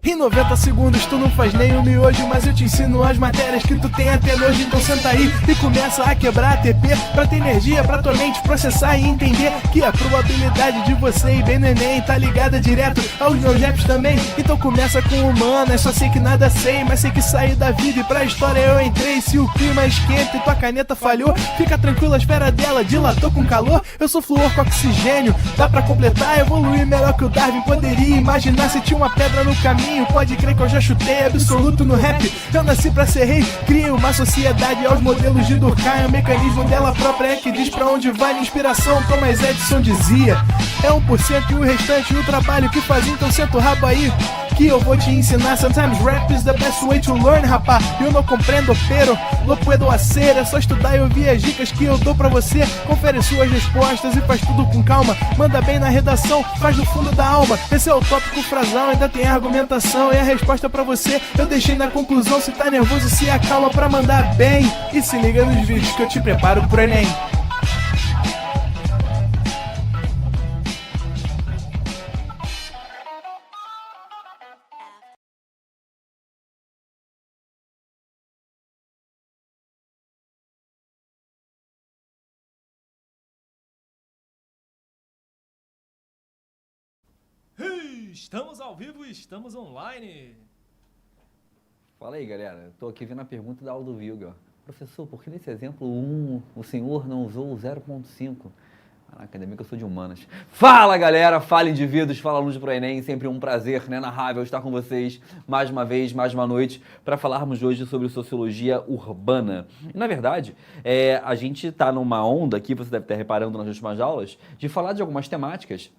Em 90 segundos tu não faz nem um miojo, mas eu te ensino as matérias que tu tem até nojo. Então senta aí e começa a quebrar ATP pra ter energia pra tua mente processar e entender que a probabilidade de você ir bem no Enem tá ligada direto aos meus raps também. Então começa com humanas, só sei que nada sei, mas sei que saí da vida e pra história eu entrei. Se o clima esquenta e tua caneta falhou, fica tranquilo, a esfera dela dilatou com calor. Eu sou flúor com oxigênio, dá pra completar, evoluir melhor que o Darwin poderia imaginar. Se tinha uma pedra no caminho, pode crer que eu já chutei absoluto no rap. Eu nasci pra ser rei, crio uma sociedade aos modelos de Durkheim. O mecanismo dela própria é que diz pra onde vai minha inspiração. Thomas Edison dizia, é 1% e o restante o trabalho que fazia. Então senta o rabo aí que eu vou te ensinar. Sometimes rap is the best way to learn, rapá. Eu não compreendo, pero não puedo hacer. É só estudar e ouvir as dicas que eu dou pra você. Confere suas respostas e faz tudo com calma. Manda bem na redação, faz do fundo da alma. Esse é o tópico frasal, ainda tem argumentação. E a resposta pra você eu deixei na conclusão. Se tá nervoso, se acalma pra mandar bem. E se liga nos vídeos que eu te preparo pro Enem. Estamos ao vivo e estamos online. Fala aí, galera. Estou aqui vendo a pergunta da Aldo Vilga. Professor, por que nesse exemplo 1 o senhor não usou o 0.5? Caraca, ainda bem que eu sou de humanas. Fala, galera! Fala, indivíduos! Fala, alunos pro Enem! Sempre um prazer, inenarrável estar com vocês mais uma vez, mais uma noite, para falarmos hoje sobre sociologia urbana. E, na verdade, a gente está numa onda aqui, você deve estar reparando nas últimas aulas, de falar de algumas temáticas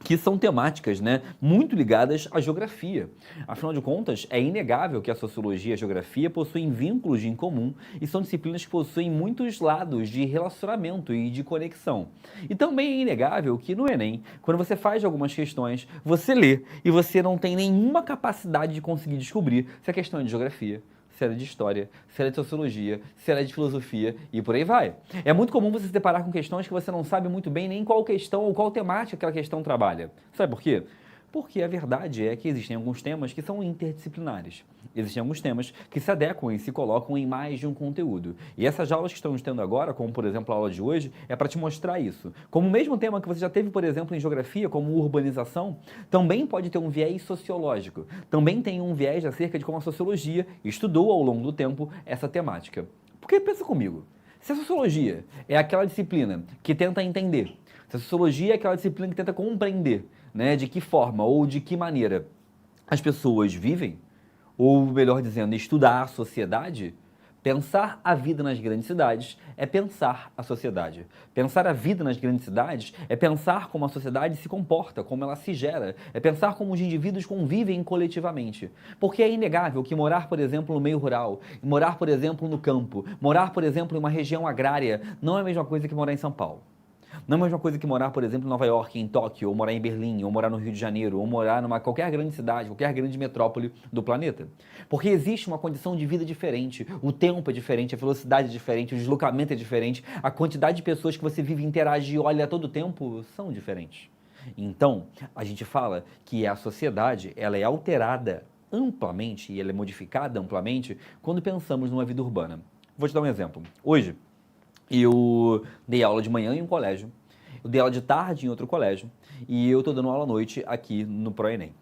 que são temáticas, muito ligadas à geografia. Afinal de contas, é inegável que a sociologia e a geografia possuem vínculos em comum e são disciplinas que possuem muitos lados de relacionamento e de conexão. E também é inegável que no Enem, quando você faz algumas questões, você lê e você não tem nenhuma capacidade de conseguir descobrir se a questão é de geografia, se ela é de história, se ela é de sociologia, se ela é de filosofia e por aí vai. É muito comum você se deparar com questões que você não sabe muito bem nem qual questão ou qual temática aquela questão trabalha. Sabe por quê? Porque a verdade é que existem alguns temas que são interdisciplinares. Existem alguns temas que se adequam e se colocam em mais de um conteúdo. E essas aulas que estamos tendo agora, como por exemplo a aula de hoje, é para te mostrar isso. Como o mesmo tema que você já teve, por exemplo, em geografia, como urbanização, também pode ter um viés sociológico. Também tem um viés acerca de como a sociologia estudou ao longo do tempo essa temática. Porque pensa comigo, se a sociologia é aquela disciplina que tenta entender, se a sociologia é aquela disciplina que tenta compreender, de que forma ou de que maneira as pessoas vivem, ou melhor dizendo, estudar a sociedade, pensar a vida nas grandes cidades é pensar a sociedade. Pensar a vida nas grandes cidades é pensar como a sociedade se comporta, como ela se gera, é pensar como os indivíduos convivem coletivamente. Porque é inegável que morar, por exemplo, no meio rural, morar, por exemplo, no campo, morar, por exemplo, em uma região agrária, não é a mesma coisa que morar em São Paulo. Não é a mesma coisa que morar, por exemplo, em Nova York, em Tóquio, ou morar em Berlim, ou morar no Rio de Janeiro, ou morar numa qualquer grande cidade, qualquer grande metrópole do planeta. Porque existe uma condição de vida diferente, o tempo é diferente, a velocidade é diferente, o deslocamento é diferente, a quantidade de pessoas que você vive, interage e olha a todo tempo são diferentes. Então, a gente fala que a sociedade ela é alterada amplamente e ela é modificada amplamente quando pensamos numa vida urbana. Vou te dar um exemplo. Hoje, eu dei aula de manhã em um colégio, eu dei aula de tarde em outro colégio e eu estou dando aula à noite aqui no ProEnem.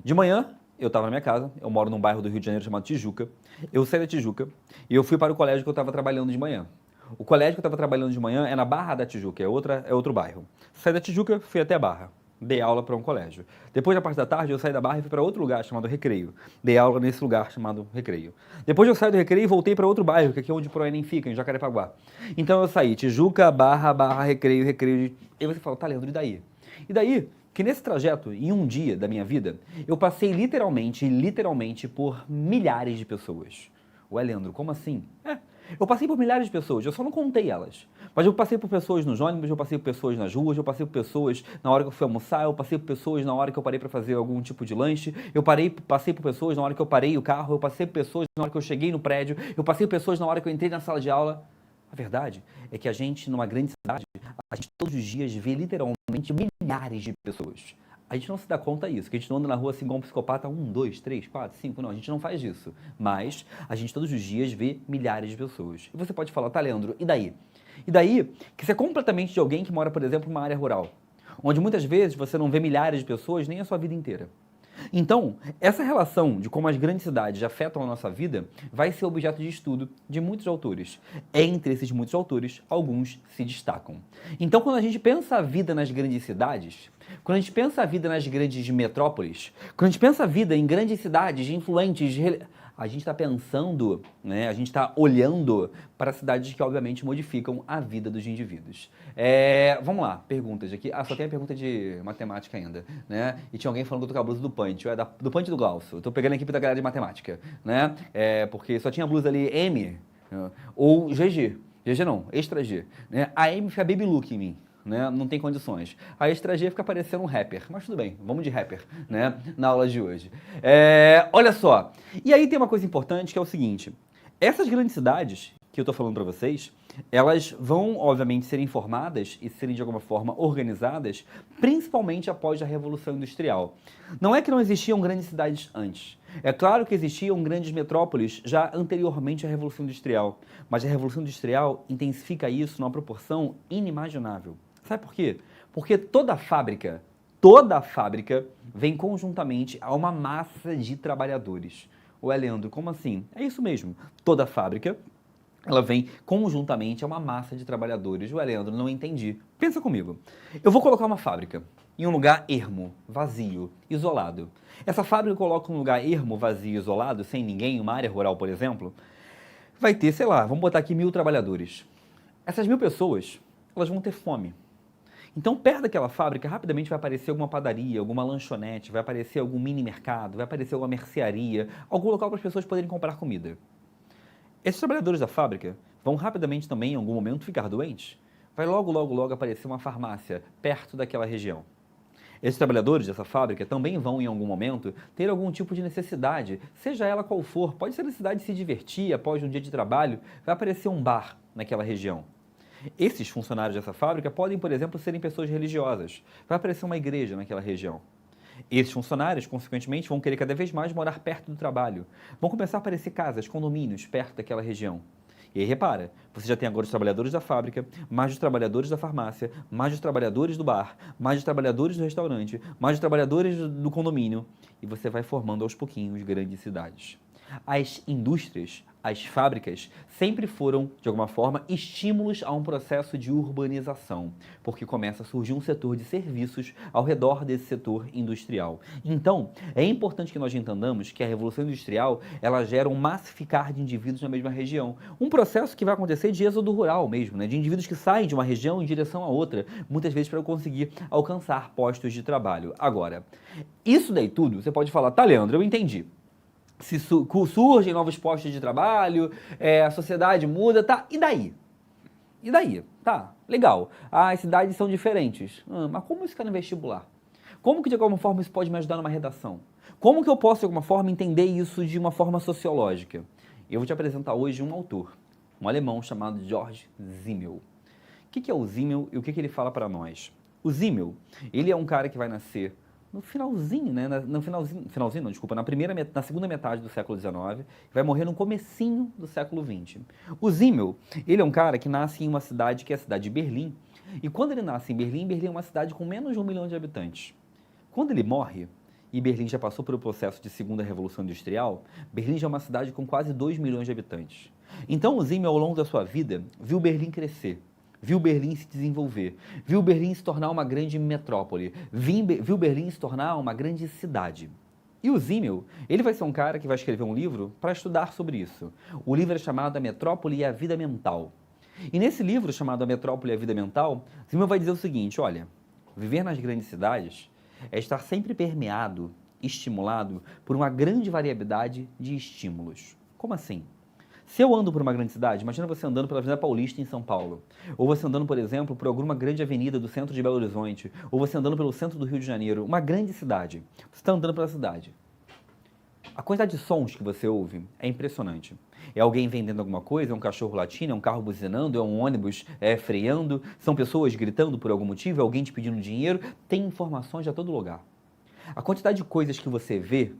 De manhã, eu estava na minha casa, eu moro num bairro do Rio de Janeiro chamado Tijuca, eu saí da Tijuca e eu fui para o colégio que eu estava trabalhando de manhã. O colégio que eu estava trabalhando de manhã é na Barra da Tijuca, é outro bairro. Saí da Tijuca, fui até a Barra. Dei aula para um colégio. Depois da parte da tarde, eu saí da Barra e fui para outro lugar chamado Recreio. Dei aula nesse lugar chamado Recreio. Depois eu saí do Recreio e voltei para outro bairro, que aqui é onde o ProEnem fica, em Jacarepaguá. Então eu saí Tijuca, Barra, Recreio. E você fala, tá, Leandro, e daí? E daí, que nesse trajeto, em um dia da minha vida, eu passei literalmente por milhares de pessoas. Ué, Leandro, como assim? Eu passei por milhares de pessoas, eu só não contei elas. Mas eu passei por pessoas nos ônibus, eu passei por pessoas nas ruas, eu passei por pessoas na hora que eu fui almoçar, eu passei por pessoas na hora que eu parei para fazer algum tipo de lanche, passei por pessoas na hora que eu parei o carro, eu passei por pessoas na hora que eu cheguei no prédio, eu passei por pessoas na hora que eu entrei na sala de aula. A verdade é que a gente, numa grande cidade, a gente todos os dias vê literalmente milhares de pessoas. A gente não se dá conta disso, que a gente não anda na rua assim igual um psicopata, 1, 2, 3, 4, 5, não, a gente não faz isso. Mas a gente todos os dias vê milhares de pessoas. E você pode falar, tá, Leandro, e daí? E daí que você é completamente de alguém que mora, por exemplo, numa área rural, onde muitas vezes você não vê milhares de pessoas nem a sua vida inteira. Então, essa relação de como as grandes cidades afetam a nossa vida vai ser objeto de estudo de muitos autores. Entre esses muitos autores, alguns se destacam. Então, quando a gente pensa a vida nas grandes cidades, quando a gente pensa a vida nas grandes metrópoles, quando a gente pensa a vida em grandes cidades influentes, a gente está pensando, né, a gente está olhando para cidades que obviamente modificam a vida dos indivíduos. Vamos lá, perguntas aqui. Só tem a pergunta de matemática ainda, né? E tinha alguém falando que eu tô com a blusa do Punch, do Punch e do Glaucio. Eu tô pegando a equipe da galera de matemática, né? Porque só tinha a blusa ali M ou GG. GG não, extra G. Né? A M fica baby look em mim. Né? Não tem condições. A extra G fica parecendo um rapper, mas tudo bem, vamos de rapper, né? Na aula de hoje. Olha só, e aí tem uma coisa importante que é o seguinte, essas grandes cidades que eu tô falando para vocês, elas vão, obviamente, serem formadas e serem, de alguma forma, organizadas, principalmente após a Revolução Industrial. Não é que não existiam grandes cidades antes. É claro que existiam grandes metrópoles já anteriormente à Revolução Industrial, mas a Revolução Industrial intensifica isso numa proporção inimaginável. Sabe por quê? Porque toda fábrica vem conjuntamente a uma massa de trabalhadores. Ué, Leandro, como assim? É isso mesmo. Toda fábrica, ela vem conjuntamente a uma massa de trabalhadores. Ué, Leandro, não entendi. Pensa comigo. Eu vou colocar uma fábrica em um lugar ermo, vazio, isolado. Essa fábrica eu coloco em um lugar ermo, vazio, isolado, sem ninguém, uma área rural, por exemplo, vai ter, sei lá, vamos botar aqui 1000 trabalhadores. Essas 1000 pessoas, elas vão ter fome. Então, perto daquela fábrica, rapidamente vai aparecer alguma padaria, alguma lanchonete, vai aparecer algum mini mercado, vai aparecer alguma mercearia, algum local para as pessoas poderem comprar comida. Esses trabalhadores da fábrica vão rapidamente também, em algum momento, ficar doentes. Vai logo, logo, logo aparecer uma farmácia perto daquela região. Esses trabalhadores dessa fábrica também vão, em algum momento, ter algum tipo de necessidade, seja ela qual for. Pode ser a necessidade de se divertir após um dia de trabalho, vai aparecer um bar naquela região. Esses funcionários dessa fábrica podem, por exemplo, serem pessoas religiosas. Vai aparecer uma igreja naquela região. Esses funcionários, consequentemente, vão querer cada vez mais morar perto do trabalho. Vão começar a aparecer casas, condomínios, perto daquela região. E aí, repara, você já tem agora os trabalhadores da fábrica, mais os trabalhadores da farmácia, mais os trabalhadores do bar, mais os trabalhadores do restaurante, mais os trabalhadores do condomínio, e você vai formando aos pouquinhos grandes cidades. As indústrias, as fábricas, sempre foram, de alguma forma, estímulos a um processo de urbanização, porque começa a surgir um setor de serviços ao redor desse setor industrial. Então, é importante que nós entendamos que a Revolução Industrial, ela gera um massificar de indivíduos na mesma região. Um processo que vai acontecer de êxodo rural mesmo, né? De indivíduos que saem de uma região em direção a outra, muitas vezes para conseguir alcançar postos de trabalho. Agora, isso daí tudo, você pode falar, tá, Leandro, eu entendi. Se surgem novos postos de trabalho, a sociedade muda, tá, e daí? E daí? Tá, legal. As cidades são diferentes. Mas como isso cai no vestibular? Como que de alguma forma isso pode me ajudar numa redação? Como que eu posso de alguma forma entender isso de uma forma sociológica? Eu vou te apresentar hoje um autor, um alemão chamado Georg Simmel. O que é o Simmel e o que ele fala para nós? O Simmel, ele é um cara que vai nascer no finalzinho, né? Na segunda metade do século XIX, vai morrer no comecinho do século XX. O Simmel, ele é um cara que nasce em uma cidade que é a cidade de Berlim, e quando ele nasce em Berlim é uma cidade com menos de 1 milhão de habitantes. Quando ele morre, e Berlim já passou pelo processo de segunda revolução industrial, Berlim já é uma cidade com quase 2 milhões de habitantes. Então o Simmel, ao longo da sua vida, viu Berlim crescer, viu Berlim se desenvolver, viu Berlim se tornar uma grande metrópole, viu Berlim se tornar uma grande cidade. E o Simmel, ele vai ser um cara que vai escrever um livro para estudar sobre isso. O livro é chamado A Metrópole e a Vida Mental. E nesse livro chamado A Metrópole e a Vida Mental, Simmel vai dizer o seguinte, olha, viver nas grandes cidades é estar sempre permeado, estimulado por uma grande variedade de estímulos. Como assim? Se eu ando por uma grande cidade, imagina você andando pela Avenida Paulista em São Paulo, ou você andando, por exemplo, por alguma grande avenida do centro de Belo Horizonte, ou você andando pelo centro do Rio de Janeiro, uma grande cidade, você está andando pela cidade. A quantidade de sons que você ouve é impressionante. É alguém vendendo alguma coisa, é um cachorro latindo, é um carro buzinando, é um ônibus freando, são pessoas gritando por algum motivo, é alguém te pedindo dinheiro, tem informações a todo lugar. A quantidade de coisas que você vê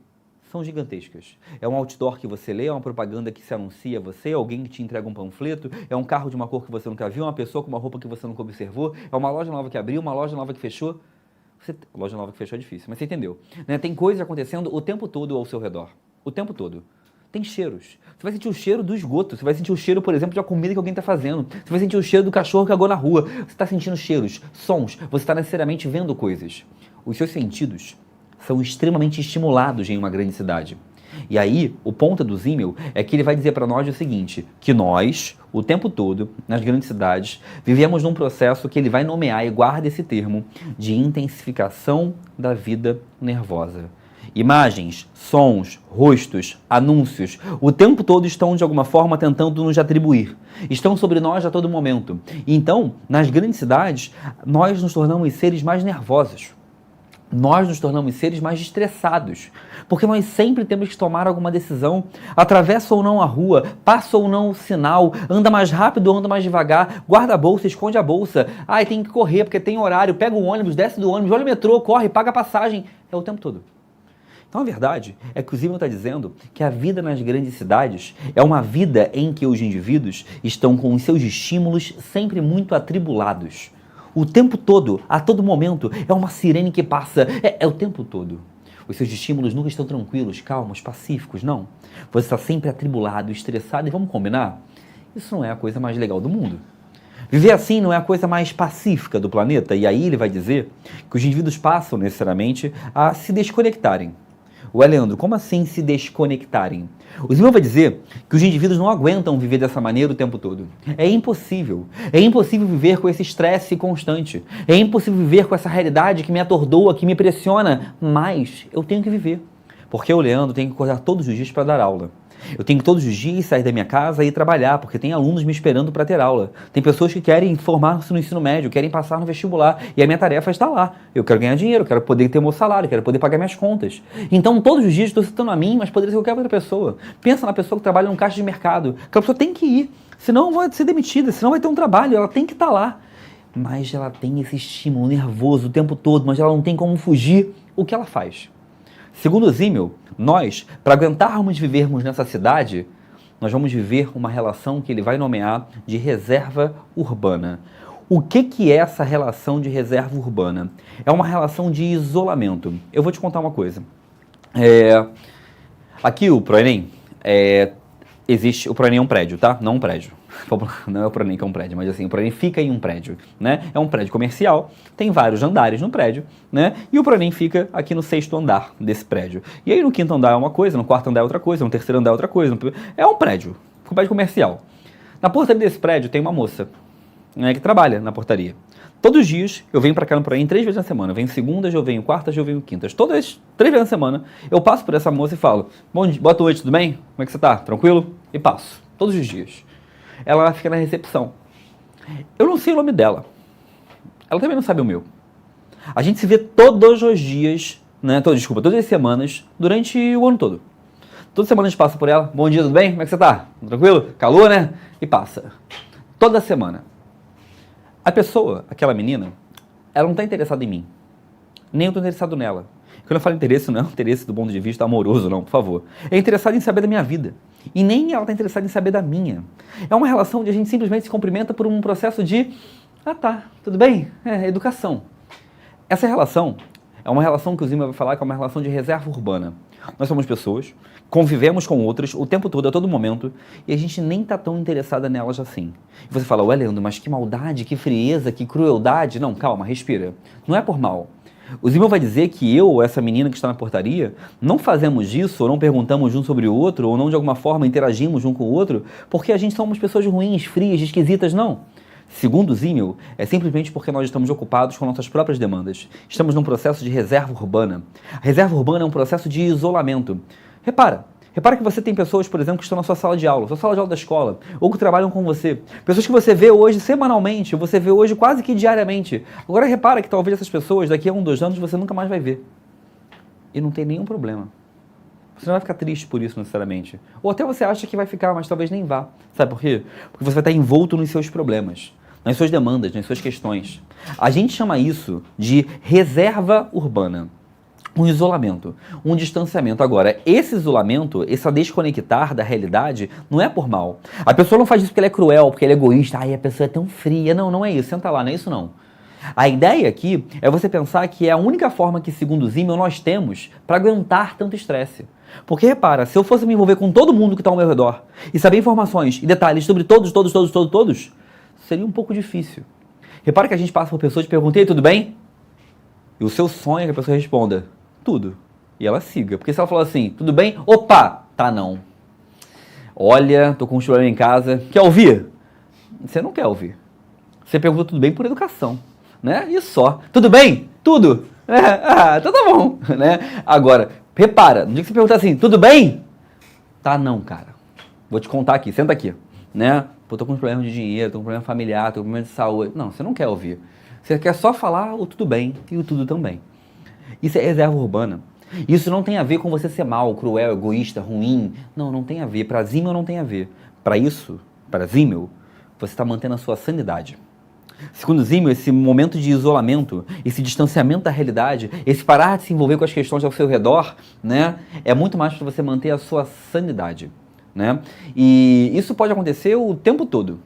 são gigantescas. É um outdoor que você lê, é uma propaganda que se anuncia a você, é alguém que te entrega um panfleto, é um carro de uma cor que você nunca viu, é uma pessoa com uma roupa que você nunca observou, é uma loja nova que abriu, uma loja nova que fechou. Loja nova que fechou é difícil, mas você entendeu. Né? Tem coisas acontecendo o tempo todo ao seu redor. O tempo todo. Tem cheiros. Você vai sentir o cheiro do esgoto. Você vai sentir o cheiro, por exemplo, de uma comida que alguém está fazendo. Você vai sentir o cheiro do cachorro que cagou na rua. Você está sentindo cheiros, sons. Você está necessariamente vendo coisas. Os seus sentidos são extremamente estimulados em uma grande cidade. E aí, o ponto do Simmel é que ele vai dizer para nós o seguinte, que nós, o tempo todo, nas grandes cidades, vivemos num processo que ele vai nomear, e guarda esse termo, de intensificação da vida nervosa. Imagens, sons, rostos, anúncios, o tempo todo estão de alguma forma tentando nos atribuir. Estão sobre nós a todo momento. E então, nas grandes cidades, nós nos tornamos seres mais nervosos. Nós nos tornamos seres mais estressados, porque nós sempre temos que tomar alguma decisão, atravessa ou não a rua, passa ou não o sinal, anda mais rápido ou anda mais devagar, guarda a bolsa, esconde a bolsa, tem que correr porque tem horário, pega o ônibus, desce do ônibus, olha o metrô, corre, paga a passagem, é o tempo todo. Então a verdade é que o Simmel está dizendo que a vida nas grandes cidades é uma vida em que os indivíduos estão com os seus estímulos sempre muito atribulados. O tempo todo, a todo momento, é uma sirene que passa, é o tempo todo. Os seus estímulos nunca estão tranquilos, calmos, pacíficos, não. Você está sempre atribulado, estressado, e vamos combinar? Isso não é a coisa mais legal do mundo. Viver assim não é a coisa mais pacífica do planeta, e aí ele vai dizer que os indivíduos passam necessariamente a se desconectarem. Ué, Leandro, como assim se desconectarem? O Simmel vai dizer que os indivíduos não aguentam viver dessa maneira o tempo todo. É impossível. É impossível viver com esse estresse constante. É impossível viver com essa realidade que me atordoa, que me pressiona. Mas eu tenho que viver. Porque eu, Leandro, tenho que acordar todos os dias para dar aula. Eu tenho que todos os dias sair da minha casa e ir trabalhar, porque tem alunos me esperando para ter aula. Tem pessoas que querem formar-se no ensino médio, querem passar no vestibular, e a minha tarefa está lá. Eu quero ganhar dinheiro, quero poder ter meu salário, quero poder pagar minhas contas. Então, todos os dias estou citando a mim, mas poderia ser qualquer outra pessoa. Pensa na pessoa que trabalha num caixa de mercado. Aquela pessoa tem que ir, senão vai ser demitida, senão vai ter um trabalho, ela tem que estar lá. Mas ela tem esse estímulo nervoso o tempo todo, mas ela não tem como fugir. O que ela faz? Segundo o Simmel, nós, para aguentarmos vivermos nessa cidade, nós vamos viver uma relação que ele vai nomear de reserva urbana. O que é essa relação de reserva urbana? É uma relação de isolamento. Eu vou te contar uma coisa. Aqui o ProEnem, o ProEnem é um prédio, tá? Não um prédio. Não é o ProEnem que é um prédio, mas assim, o ProEnem fica em um prédio, né? É um prédio comercial, tem vários andares no prédio, né? E o ProEnem fica aqui no 6º andar desse prédio. E aí no 5º andar é uma coisa, no 4º andar é outra coisa, no 3º andar é outra coisa. É um prédio comercial. Na portaria desse prédio tem uma moça, né, que trabalha na portaria. Todos os dias eu venho para cá no ProEnem 3 vezes na semana. Eu venho segundas, eu venho quartas, eu venho quintas. Todas 3 vezes na semana eu passo por essa moça e falo: boa noite, tudo bem? Como é que você tá? Tranquilo? E passo. Todos os dias. Ela fica na recepção. Eu não sei o nome dela. Ela também não sabe o meu. A gente se vê todos os dias, né? Todas as semanas, durante o ano todo. Toda semana a gente passa por ela. Bom dia, tudo bem? Como é que você tá? Tranquilo? Calor, né? E passa. Toda semana. A pessoa, aquela menina, ela não está interessada em mim. Nem eu estou interessado nela. Quando eu falo interesse, não é um interesse do ponto de vista amoroso, não, por favor. É interessado em saber da minha vida. E nem ela está interessada em saber da minha. É uma relação onde a gente simplesmente se cumprimenta por um processo de tudo bem? Educação. Essa relação é uma relação que o Simmel vai falar que é uma relação de reserva urbana. Nós somos pessoas, convivemos com outras o tempo todo, a todo momento, e a gente nem está tão interessada nelas assim. E você fala: ué, Leandro, mas que maldade, que frieza, que crueldade. Não, calma, respira. Não é por mal. O Simmel vai dizer que eu ou essa menina que está na portaria não fazemos isso, ou não perguntamos um sobre o outro, ou não de alguma forma interagimos um com o outro, porque a gente somos pessoas ruins, frias, esquisitas, não. Segundo o Simmel, é simplesmente porque nós estamos ocupados com nossas próprias demandas. Estamos num processo de reserva urbana. A reserva urbana é um processo de isolamento. Repara Repara que você tem pessoas, por exemplo, que estão na sua sala de aula da escola, ou que trabalham com você. Pessoas que você vê hoje semanalmente, você vê hoje quase que diariamente. Agora repara que talvez essas pessoas, daqui a 1, 2 anos, você nunca mais vai ver. E não tem nenhum problema. Você não vai ficar triste por isso necessariamente. Ou até você acha que vai ficar, mas talvez nem vá. Sabe por quê? Porque você vai estar envolto nos seus problemas, nas suas demandas, nas suas questões. A gente chama isso de reserva urbana. Um isolamento, um distanciamento. Agora, esse isolamento, esse desconectar da realidade, não é por mal. A pessoa não faz isso porque ela é cruel, porque ela é egoísta. Ai, a pessoa é tão fria. Não, não é isso. Senta lá, não é isso não. A ideia aqui é você pensar que é a única forma que, segundo o Zimmel, nós temos para aguentar tanto estresse. Porque, repara, se eu fosse me envolver com todo mundo que está ao meu redor e saber informações e detalhes sobre todos, seria um pouco difícil. Repara que a gente passa por pessoas e pergunta, tudo bem? E o seu sonho é que a pessoa responda, tudo. E ela siga. Porque se ela falar assim, tudo bem? Opa, tá não. Olha, tô com um problema em casa. Quer ouvir? Você não quer ouvir. Você pergunta tudo bem por educação, né? E só. Tudo bem? Tudo? Então tá bom, né? Agora, repara, no dia que você perguntar assim, tudo bem? Tá não, cara. Vou te contar aqui, senta aqui, né? Pô, tô com um problema de dinheiro, tô com um problema familiar, tô com um problema de saúde. Não, você não quer ouvir. Você quer só falar o tudo bem e o tudo também. Isso é reserva urbana. Isso não tem a ver com você ser mal, cruel, egoísta, ruim. Não, não tem a ver. Para Zimmel não tem a ver. Para isso, para Zimmel, você está mantendo a sua sanidade. Segundo Zimmel, esse momento de isolamento, esse distanciamento da realidade, esse parar de se envolver com as questões ao seu redor, né, é muito mais para você manter a sua sanidade, né? E isso pode acontecer o tempo todo.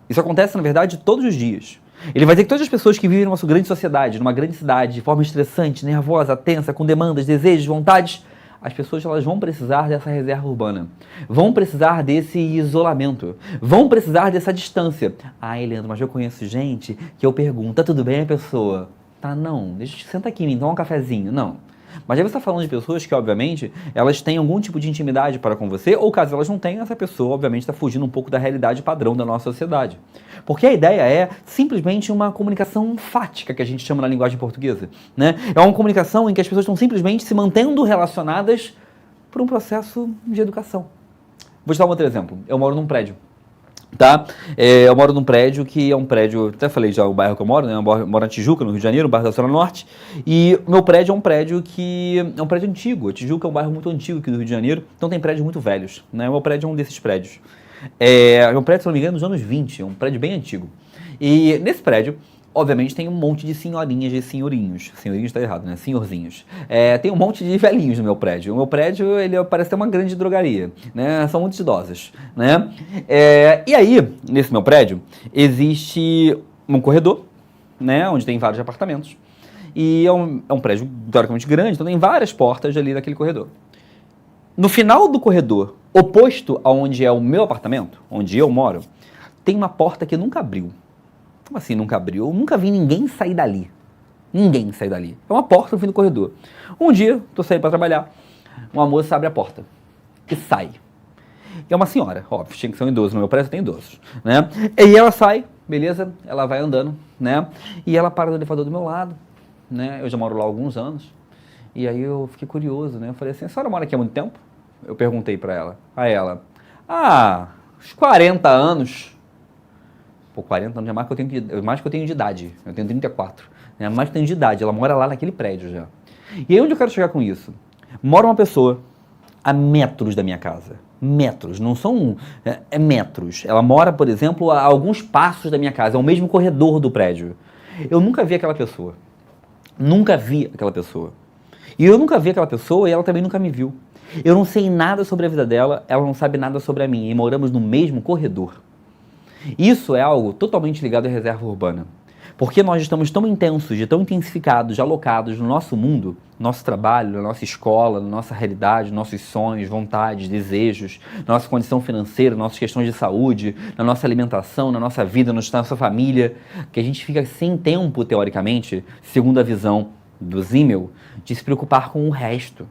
Isso acontece, na verdade, todos os dias. Ele vai dizer que todas as pessoas que vivem numa grande sociedade, numa grande cidade, de forma estressante, nervosa, tensa, com demandas, desejos, vontades, as pessoas elas vão precisar dessa reserva urbana, vão precisar desse isolamento, vão precisar dessa distância. Ai, Leandro, mas eu conheço gente que eu pergunto, tá tudo bem a pessoa? Tá, não, deixa eu sentar aqui, me dá um cafezinho. Não. Mas aí você está falando de pessoas que, obviamente, elas têm algum tipo de intimidade para com você, ou caso elas não tenham, essa pessoa, obviamente, está fugindo um pouco da realidade padrão da nossa sociedade. Porque a ideia é simplesmente uma comunicação fática, que a gente chama na linguagem portuguesa, né? É uma comunicação em que as pessoas estão simplesmente se mantendo relacionadas por um processo de educação. Vou te dar um outro exemplo. Eu moro num prédio. Tá? Eu moro num prédio que é um prédio, até falei já o bairro que eu moro, né? Eu moro na Tijuca, no Rio de Janeiro, no bairro da Zona Norte, e o meu prédio é um prédio que é um prédio antigo. A Tijuca é um bairro muito antigo aqui do Rio de Janeiro, então tem prédios muito velhos, né? O meu prédio é um desses prédios. É um prédio, se não me engano, dos anos 20, é um prédio bem antigo. E nesse prédio, obviamente, tem um monte de senhorinhas e senhorinhos. Senhorinhos tá errado, né? Senhorzinhos. Tem um monte de velhinhos no meu prédio. O meu prédio, ele parece ter uma grande drogaria, né? São muito idosas, né? E aí, nesse meu prédio, existe um corredor, né? Onde tem vários apartamentos. E é um prédio, teoricamente, grande, então tem várias portas ali naquele corredor. No final do corredor, oposto aonde é o meu apartamento, onde eu moro, tem uma porta que nunca abriu. Como assim nunca abriu? Eu nunca vi ninguém sair dali. Ninguém sair dali. É uma porta no fim do corredor. Um dia, tô saindo para trabalhar, uma moça abre a porta e sai. E é uma senhora, óbvio, tinha que ser um idoso, no meu prédio tem idosos, né? E ela sai, beleza, ela vai andando, né? E ela para no elevador do meu lado, né? Eu já moro lá há alguns anos. E aí eu fiquei curioso, né? Eu falei assim, a senhora mora aqui há muito tempo? Eu perguntei para ela. A ela, uns 40 anos. Pô, 40 anos é mais que eu tenho de idade. Eu tenho 34. É mais que eu tenho de idade. Ela mora lá naquele prédio já. E aí onde eu quero chegar com isso? Mora uma pessoa a metros da minha casa. Metros. Não são... metros. Ela mora, por exemplo, a alguns passos da minha casa. É o mesmo corredor do prédio. Eu nunca vi aquela pessoa. Nunca vi aquela pessoa. E eu nunca vi aquela pessoa e ela também nunca me viu. Eu não sei nada sobre a vida dela, ela não sabe nada sobre a minha. E moramos no mesmo corredor. Isso é algo totalmente ligado à reserva urbana. Porque nós estamos tão intensos, tão intensificados, alocados no nosso mundo, no nosso trabalho, na nossa escola, na nossa realidade, nossos sonhos, vontades, desejos, na nossa condição financeira, nas nossas questões de saúde, na nossa alimentação, na nossa vida, na nossa família, que a gente fica sem tempo, teoricamente, segundo a visão do Zimmel, de se preocupar com o resto.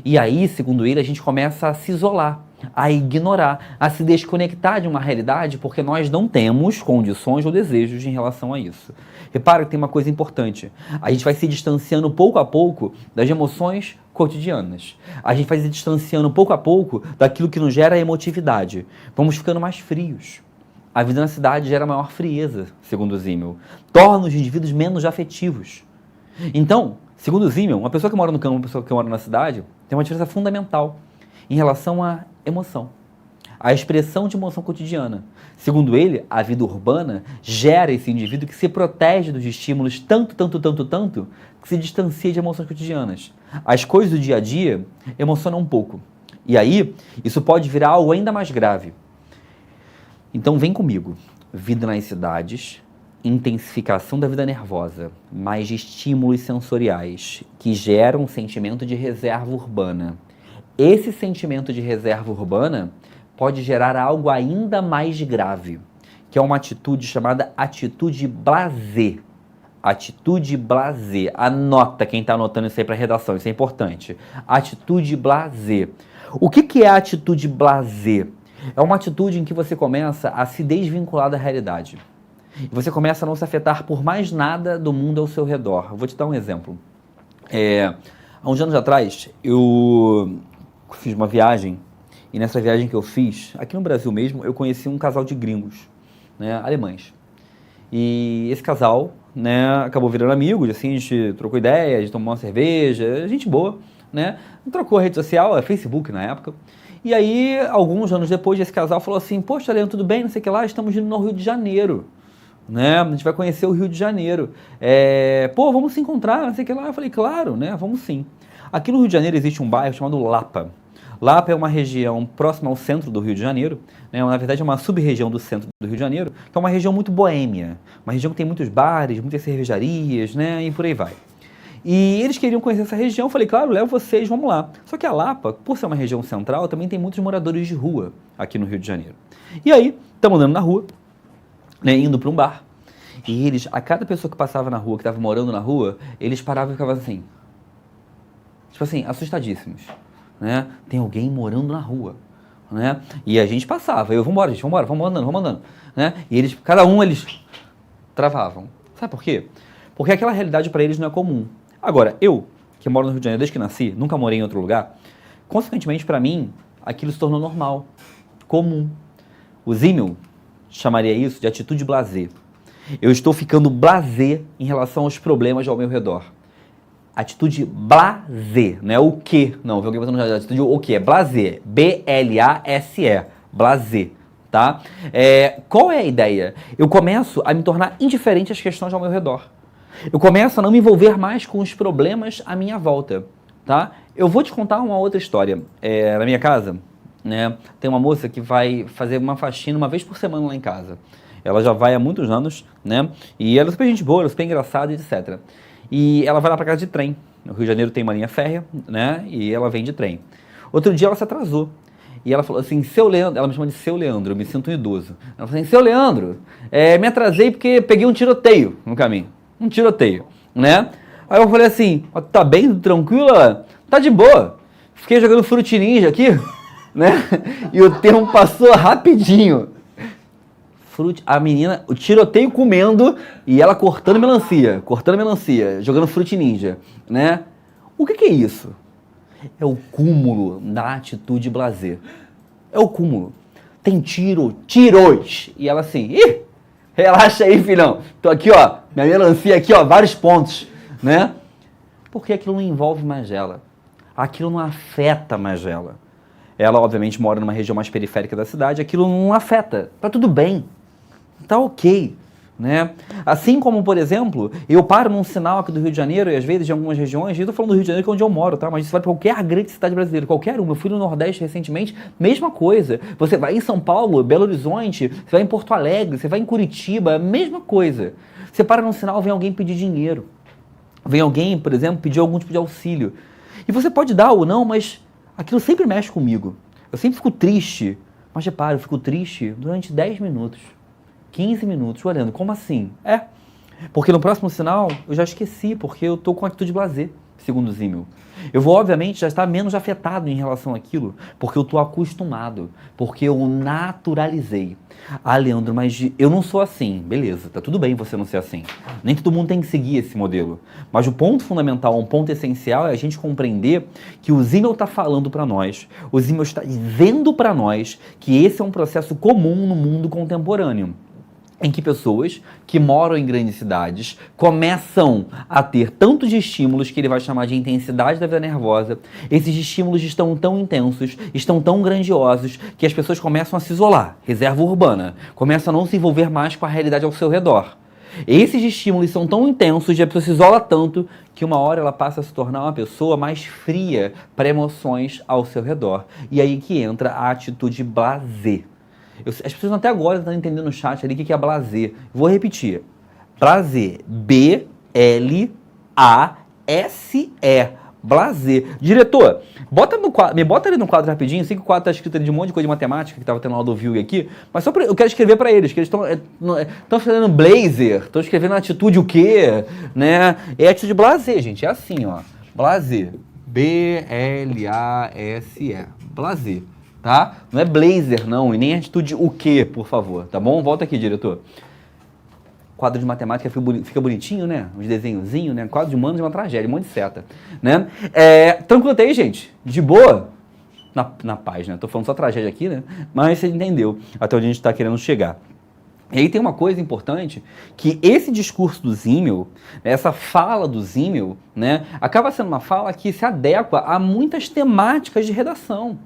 E aí, segundo ele, a gente começa a se isolar. a ignorar, a se desconectar de uma realidade porque nós não temos condições ou desejos em relação a isso. Repara que tem uma coisa importante. A gente vai se distanciando pouco a pouco das emoções cotidianas. A gente vai se distanciando pouco a pouco daquilo que nos gera emotividade. Vamos ficando mais frios. A vida na cidade gera maior frieza, segundo Zimmel. Torna os indivíduos menos afetivos. Então, segundo Zimmel, uma pessoa que mora no campo e uma pessoa que mora na cidade tem uma diferença fundamental em relação à emoção, a expressão de emoção cotidiana. Segundo ele, a vida urbana gera esse indivíduo que se protege dos estímulos tanto, que se distancia de emoções cotidianas. As coisas do dia a dia emocionam um pouco. E aí, isso pode virar algo ainda mais grave. Então vem comigo. Vida nas cidades, intensificação da vida nervosa, mais estímulos sensoriais que geram um sentimento de reserva urbana. Esse sentimento de reserva urbana pode gerar algo ainda mais grave, que é uma atitude chamada atitude blasé. Atitude blasé. Anota quem está anotando isso aí para a redação, isso é importante. Atitude blasé. O que é a atitude blasé? É uma atitude em que você começa a se desvincular da realidade. E você começa a não se afetar por mais nada do mundo ao seu redor. Eu vou te dar um exemplo. Há uns anos atrás, eu fiz uma viagem, e nessa viagem que eu fiz, aqui no Brasil mesmo, eu conheci um casal de gringos, né, alemães. E esse casal, né, acabou virando amigos, assim, a gente trocou ideia, a gente tomou uma cerveja, gente boa, né, trocou a rede social, Facebook na época. E aí, alguns anos depois, esse casal falou assim, poxa, Leandro, tudo bem, não sei o que lá, estamos indo no Rio de Janeiro, né, a gente vai conhecer o Rio de Janeiro. Pô, vamos se encontrar, não sei o que lá. Eu falei, claro, né, vamos sim. Aqui no Rio de Janeiro existe um bairro chamado Lapa. Lapa é uma região próxima ao centro do Rio de Janeiro, né? Na verdade é uma sub-região do centro do Rio de Janeiro, que é uma região muito boêmia, uma região que tem muitos bares, muitas cervejarias, né? E por aí vai. E eles queriam conhecer essa região, eu falei, claro, levo vocês, vamos lá. Só que a Lapa, por ser uma região central, também tem muitos moradores de rua aqui no Rio de Janeiro. E aí, estamos andando na rua, né, indo para um bar, e eles, a cada pessoa que passava na rua, que estava morando na rua, eles paravam e ficavam assim, tipo assim, assustadíssimos. Né? Tem alguém morando na rua, né? E a gente passava, vamos embora, gente, vamos andando, né? E eles, cada um, eles travavam. Sabe por quê? Porque aquela realidade para eles não é comum. Agora, eu, que moro no Rio de Janeiro desde que nasci, nunca morei em outro lugar, consequentemente para mim, aquilo se tornou normal, comum. O Zimmel chamaria isso de atitude blasé. Eu estou ficando blasé em relação aos problemas ao meu redor. Atitude blasé, não é o que, não, viu alguém botando na atitude o que, é blasé, B-L-A-S-E, blasé, tá? Qual é a ideia? Eu começo a me tornar indiferente às questões ao meu redor. Eu começo a não me envolver mais com os problemas à minha volta, tá? Eu vou te contar uma outra história. Na minha casa, né, tem uma moça que vai fazer uma faxina uma vez por semana lá em casa. Ela já vai há muitos anos, né, e ela é super gente boa, ela é super engraçada, etc. E ela vai lá para casa de trem. No Rio de Janeiro tem uma linha férrea, né? E ela vem de trem. Outro dia ela se atrasou. E ela falou assim, seu Leandro, ela me chama de seu Leandro, eu me sinto um idoso. Ela falou assim, seu Leandro, me atrasei porque peguei um tiroteio no caminho. Um tiroteio, né? Aí eu falei assim, tá bem, tudo tranquilo? Ela, tá de boa. Fiquei jogando Fruit Ninja aqui, né? E o tempo passou rapidinho. A menina, o tiroteio comendo e ela cortando melancia, jogando Fruit Ninja, né? O que é isso? É o cúmulo da atitude blasé. É o cúmulo. Tem tiros. E ela assim, ih, relaxa aí, filhão. Tô aqui, ó, minha melancia aqui, ó, vários pontos, né? Porque aquilo não envolve mais ela. Aquilo não afeta mais ela. Ela, obviamente, mora numa região mais periférica da cidade, aquilo não afeta. Tá tudo bem. Tá ok, né? Assim como, por exemplo, eu paro num sinal aqui do Rio de Janeiro, e às vezes em algumas regiões, eu tô falando do Rio de Janeiro que é onde eu moro, tá? Mas isso vai para qualquer grande cidade brasileira, qualquer uma. Eu fui no Nordeste recentemente, mesma coisa. Você vai em São Paulo, Belo Horizonte, você vai em Porto Alegre, você vai em Curitiba, mesma coisa. Você para num sinal, vem alguém pedir dinheiro. Vem alguém, por exemplo, pedir algum tipo de auxílio. E você pode dar ou não, mas aquilo sempre mexe comigo. Eu sempre fico triste, mas repara, eu fico triste durante 10 minutos. 15 minutos, olhando, como assim? Porque no próximo sinal eu já esqueci, porque eu tô com atitude blasé, segundo Simmel. Eu vou, obviamente, já estar menos afetado em relação àquilo, porque eu estou acostumado, porque eu naturalizei. Ah, Leandro, mas eu não sou assim. Beleza, tá tudo bem você não ser assim. Nem todo mundo tem que seguir esse modelo. Mas o ponto fundamental, um ponto essencial é a gente compreender que o Simmel está falando para nós, o Simmel está dizendo para nós que esse é um processo comum no mundo contemporâneo, em que pessoas que moram em grandes cidades começam a ter tantos estímulos que ele vai chamar de intensidade da vida nervosa. Esses estímulos estão tão intensos, estão tão grandiosos, que as pessoas começam a se isolar, reserva urbana, começam a não se envolver mais com a realidade ao seu redor. Esses estímulos são tão intensos e a pessoa se isola tanto que uma hora ela passa a se tornar uma pessoa mais fria para emoções ao seu redor. E aí que entra a atitude blasé. As pessoas até agora estão entendendo no chat ali o que é blasé. Vou repetir. Blasé. B-L-A-S-E. Blasé. Diretor, me bota ali no quadro rapidinho. Sei que o quadro está escrito ali de um monte de coisa de matemática que estava tendo lá do View aqui. Mas só eu quero escrever para eles, que eles estão escrevendo blazer, estão escrevendo atitude o quê? Né? É atitude blasé, gente. É assim, ó. Blasé. B-L-A-S-E. Blasé. Tá? Não é blazer, não, e nem atitude o quê, por favor, tá bom? Volta aqui, diretor. Quadro de matemática fica bonitinho, né? Uns desenhozinhos, né? Quadro de humanos é uma tragédia, um monte de seta, né? Tranquilo aí, gente? De boa? Na paz, né? Tô falando só tragédia aqui, né? Mas você entendeu até onde a gente tá querendo chegar. E aí tem uma coisa importante, que esse discurso do Simmel, essa fala do Simmel, né? Acaba sendo uma fala que se adequa a muitas temáticas de redação.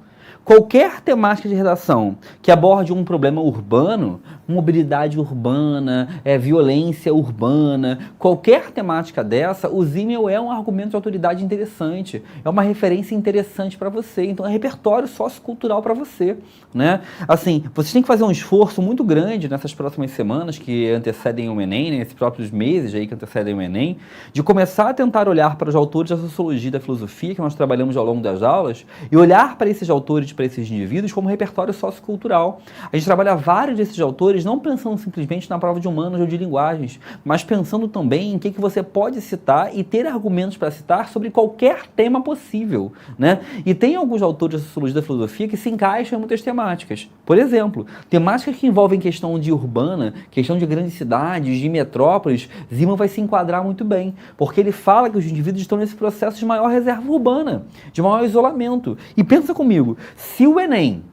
Qualquer temática de redação que aborde um problema urbano, mobilidade urbana, violência urbana, qualquer temática dessa, o Simmel é um argumento de autoridade interessante, é uma referência interessante para você, então é repertório sociocultural para você, né? Assim, vocês têm que fazer um esforço muito grande nessas próximas semanas que antecedem o Enem, né, nesses próprios meses aí que antecedem o Enem, de começar a tentar olhar para os autores da sociologia e da filosofia que nós trabalhamos ao longo das aulas e olhar para esses autores, para esses indivíduos como repertório sociocultural. A gente trabalha vários desses autores não pensando simplesmente na prova de humanos ou de linguagens, mas pensando também em que você pode citar e ter argumentos para citar sobre qualquer tema possível, né? E tem alguns autores da sociologia e da filosofia que se encaixam em muitas temáticas. Por exemplo, temáticas que envolvem questão de urbana, questão de grandes cidades, de metrópoles, Simmel vai se enquadrar muito bem, porque ele fala que os indivíduos estão nesse processo de maior reserva urbana, de maior isolamento. E pensa comigo, se o Enem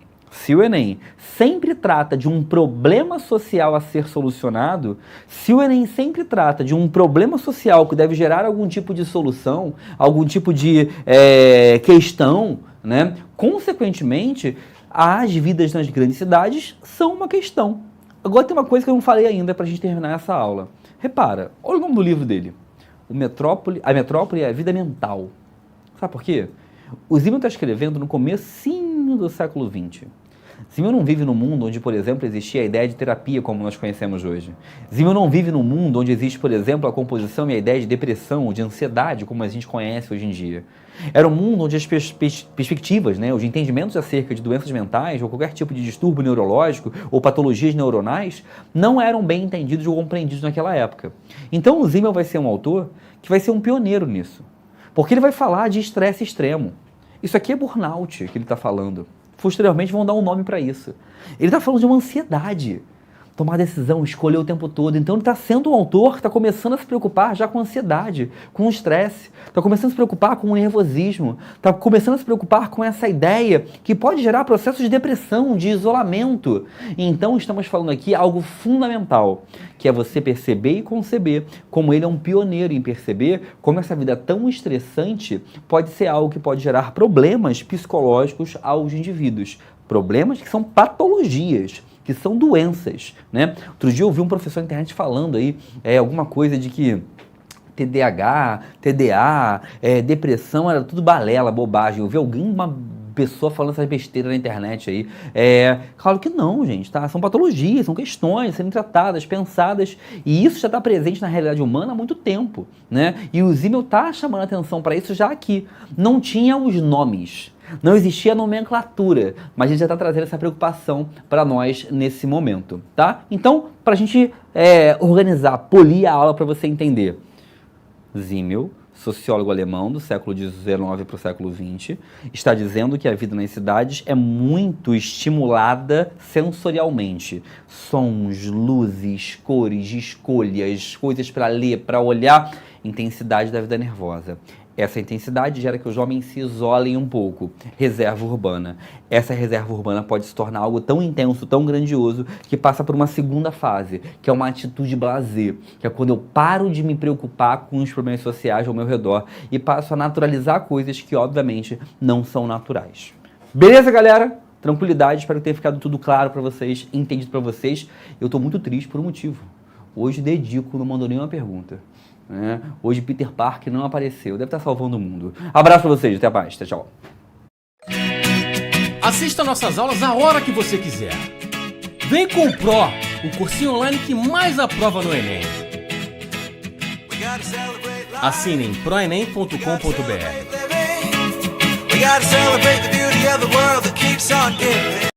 sempre trata de um problema social a ser solucionado, se o Enem sempre trata de um problema social que deve gerar algum tipo de solução, algum tipo de questão, né? Consequentemente, as vidas nas grandes cidades são uma questão. Agora tem uma coisa que eu não falei ainda para a gente terminar essa aula. Repara, olha o nome do livro dele. A Metrópole é a Vida Mental. Sabe por quê? O Simmel está escrevendo no comecinho do século XX. Simmel não vive num mundo onde, por exemplo, existia a ideia de terapia como nós conhecemos hoje. Simmel não vive num mundo onde existe, por exemplo, a composição e a ideia de depressão ou de ansiedade como a gente conhece hoje em dia. Era um mundo onde as perspectivas, né, os entendimentos acerca de doenças mentais ou qualquer tipo de distúrbio neurológico ou patologias neuronais não eram bem entendidos ou compreendidos naquela época. Então o Simmel vai ser um autor que vai ser um pioneiro nisso. Porque ele vai falar de estresse extremo. Isso aqui é burnout que ele está falando. Posteriormente vão dar um nome para isso. Ele está falando de uma ansiedade. Tomar decisão, escolher o tempo todo. Então ele está sendo um autor que está começando a se preocupar já com ansiedade, com estresse. Está começando a se preocupar com o nervosismo. Está começando a se preocupar com essa ideia que pode gerar processos de depressão, de isolamento. Então estamos falando aqui algo fundamental, que é você perceber e conceber como ele é um pioneiro em perceber como essa vida tão estressante pode ser algo que pode gerar problemas psicológicos aos indivíduos. Problemas que são patologias, que são doenças, né? Outro dia eu ouvi um professor na internet falando aí alguma coisa de que TDAH, TDA, depressão, era tudo balela, bobagem. Eu vi uma pessoa falando essas besteiras na internet aí. Claro que não, gente, tá? São patologias, são questões serem tratadas, pensadas, e isso já está presente na realidade humana há muito tempo, né? E o Simmel está chamando a atenção para isso já aqui. Não tinha os nomes. Não existia nomenclatura, mas a gente já está trazendo essa preocupação para nós nesse momento, tá? Então, para a gente organizar, polir a aula para você entender. Simmel sociólogo alemão do século XIX para o século XX, está dizendo que a vida nas cidades é muito estimulada sensorialmente. Sons, luzes, cores, escolhas, coisas para ler, para olhar, intensidade da vida nervosa. Essa intensidade gera que os homens se isolem um pouco. Reserva urbana. Essa reserva urbana pode se tornar algo tão intenso, tão grandioso, que passa por uma segunda fase, que é uma atitude blasé, que é quando eu paro de me preocupar com os problemas sociais ao meu redor e passo a naturalizar coisas que, obviamente, não são naturais. Beleza, galera? Tranquilidade, espero que tenha ficado tudo claro para vocês, entendido para vocês. Eu tô muito triste por um motivo. Hoje Dedico não mandou nenhuma pergunta. Hoje Peter Parker não apareceu, deve estar salvando o mundo. Abraço pra vocês, até mais, tchau. Assista nossas aulas a hora que você quiser. Vem com o Pro, o cursinho online que mais aprova no Enem. Assine em proenem.com.br. We gotta celebrate the beauty of the world that keeps on giving.